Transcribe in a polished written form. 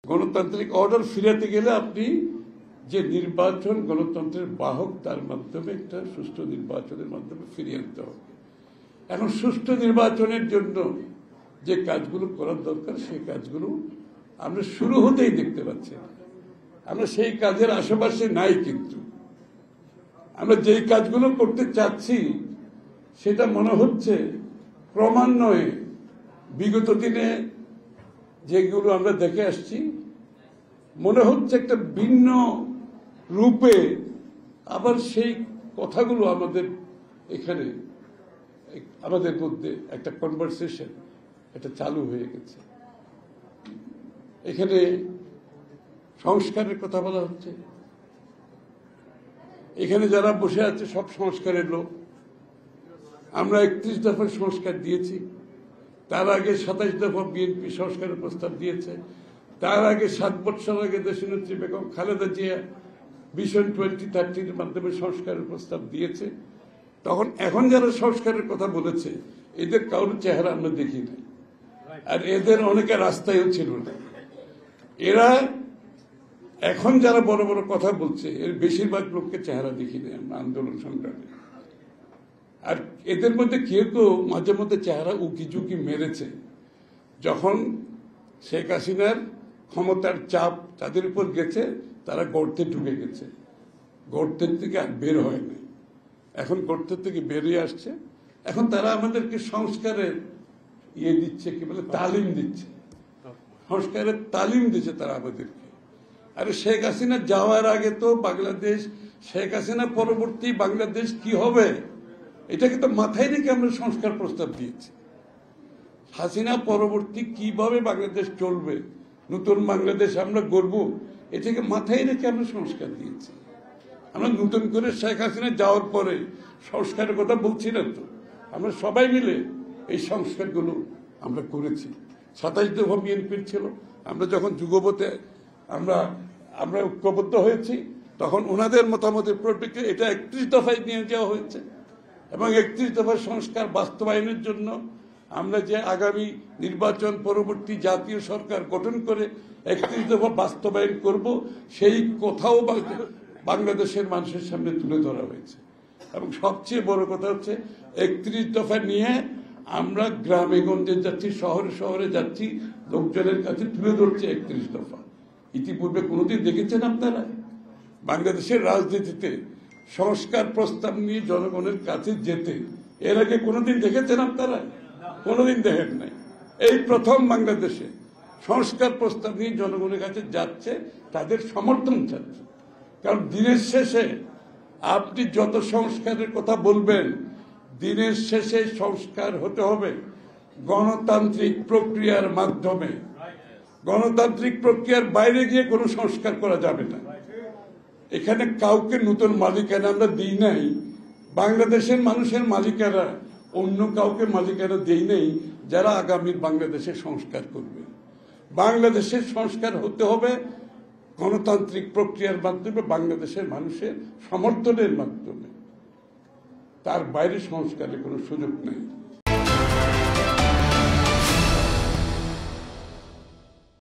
গণতান্ত্রিক অর্ডার ফিরাতে গেলে আপনি যে নির্বাচন গণতন্ত্রের বাহক তার মাধ্যমে একটা সুষ্ঠু নির্বাচনের মাধ্যমে ফিরিয়ে আনতে হবে। এখন সুষ্ঠু নির্বাচনের জন্য যে কাজগুলো করার দরকার সেই কাজগুলো আমরা শুরু হতেই দেখতে পাচ্ছি। আমরা সেই কাজের আশেপাশে নাই, কিন্তু আমরা যেই কাজগুলো করতে চাচ্ছি সেটা মনে হচ্ছে ক্রমান্বয়ে বিগত দিনে যেগুলো আমরা দেখে আসছি মনে হচ্ছে একটা ভিন্ন রূপে আবার সেই কথাগুলো আমাদের এখানে আমাদের মধ্যে একটা কনভারসেশন এটা চালু হয়ে গেছে। এখানে সংস্কারের কথা বলা হচ্ছে, এখানে যারা বসে আছে সব সংস্কারের লোক। আমরা 31 দফার সংস্কার দিয়েছি, তার আগে 27 দফা বিএনপি সংস্কারের প্রস্তাব দিয়েছে, তার আগে 7 বছর আগে দেশনেত্রী বেগম খালেদা জিয়া ভিশন 2030-র মাধ্যমে সংস্কারের প্রস্তাব দিয়েছে। তখন এখন যারা সংস্কারের কথা বলেছে এদের কারোর চেহারা আমরা দেখি নাই, আর এদের অনেকে রাস্তায়ও ছিল না। এরা এখন যারা বড় বড় কথা বলছে এর বেশিরভাগ লোককে চেহারা দেখি নাই আমরা আন্দোলন সংগ্রামে। আর এদের মধ্যে কেউ কেউ মাঝে মধ্যে চেহারা উকি ঝুঁকি মেরেছে যখন শেখ হাসিনার ক্ষমতার চাপ তাদের উপর গেছে, তারা গর্তে ঢুকে গেছে, গর্তের থেকে আর বের হয় না। এখন গর্তের থেকে বেরিয়ে আসছে, এখন তারা আমাদেরকে সংস্কারের দিচ্ছে, কি বলে তালিম দিচ্ছে, সংস্কারের তালিম দিচ্ছে তারা আমাদেরকে। আরে শেখ হাসিনা যাওয়ার আগে তো বাংলাদেশ, শেখ হাসিনা পরবর্তী বাংলাদেশ কি হবে এটাকে তো মাথায় রেখে আমরা সংস্কার প্রস্তাব দিয়েছি। হাসিনা পরবর্তী কিভাবে বাংলাদেশ চলবে, নতুন বাংলাদেশ আমরা গড়ব, এটাকে মাথায় রেখে আমরা সংস্কার দিয়েছি। আমরা নতুন করে শেখ হাসিনা যাওয়ার পরে সংস্কারের কথা বলছি না তো, আমরা সবাই মিলে এই সংস্কারগুলো আমরা করেছি। 27 দফা বিএনপির ছিল, আমরা যখন যুগপথে আমরা ঐক্যবদ্ধ হয়েছি তখন ওনাদের মতামতের পরিপ্রেক্ষিতে এটা 31 দফায় নিয়ে যাওয়া হয়েছে, এবং 31 দফার সংস্কার বাস্তবায়নের জন্য আমরা যে আগামী নির্বাচন পরবর্তী জাতীয় সরকার গঠন করে 31 দফা বাস্তবায়ন করব সেই কথাও বাংলাদেশের মানুষের সামনে তুলে ধরা হয়েছে। এবং সবচেয়ে বড় কথা হচ্ছে 31 দফা নিয়ে আমরা গ্রামে গঞ্জে যাচ্ছি, শহরে শহরে যাচ্ছি, লোকজনের কাছে তুলে ধরছে 31 দফা। ইতিপূর্বে কোনোদিন দেখেছেন আপনারা বাংলাদেশের রাজনীতিতে সংস্কার প্রস্তাব নিয়ে জনগণের কাছে যেতে? এর আগে কোনোদিন দেখেছেন আপনারা? কোনোদিন দেখেন নাই। এই প্রথম বাংলাদেশে সংস্কার প্রস্তাব নিয়ে জনগণের কাছে যাচ্ছে, তাদের সমর্থন চাচ্ছে। কারণ দিনের শেষে আপনি যত সংস্কারের কথা বলবেন, দিনের শেষে সংস্কার হতে হবে গণতান্ত্রিক প্রক্রিয়ার মাধ্যমে। গণতান্ত্রিক প্রক্রিয়ার বাইরে গিয়ে কোনো সংস্কার করা যাবে না। এখানে কাউকে নতুন মালিকানা আমরা দিই নাই, বাংলাদেশের মানুষের মালিকানা অন্য কাউকে মালিকানা দেই নাই যারা আগামীর বাংলাদেশের সংস্কার করবে। বাংলাদেশের সংস্কার হতে হবে গণতান্ত্রিক প্রক্রিয়ার মাধ্যমে, বাংলাদেশের মানুষের সমর্থনের মাধ্যমে। তার বাইরে সংস্কারের কোনো সুযোগ নেই।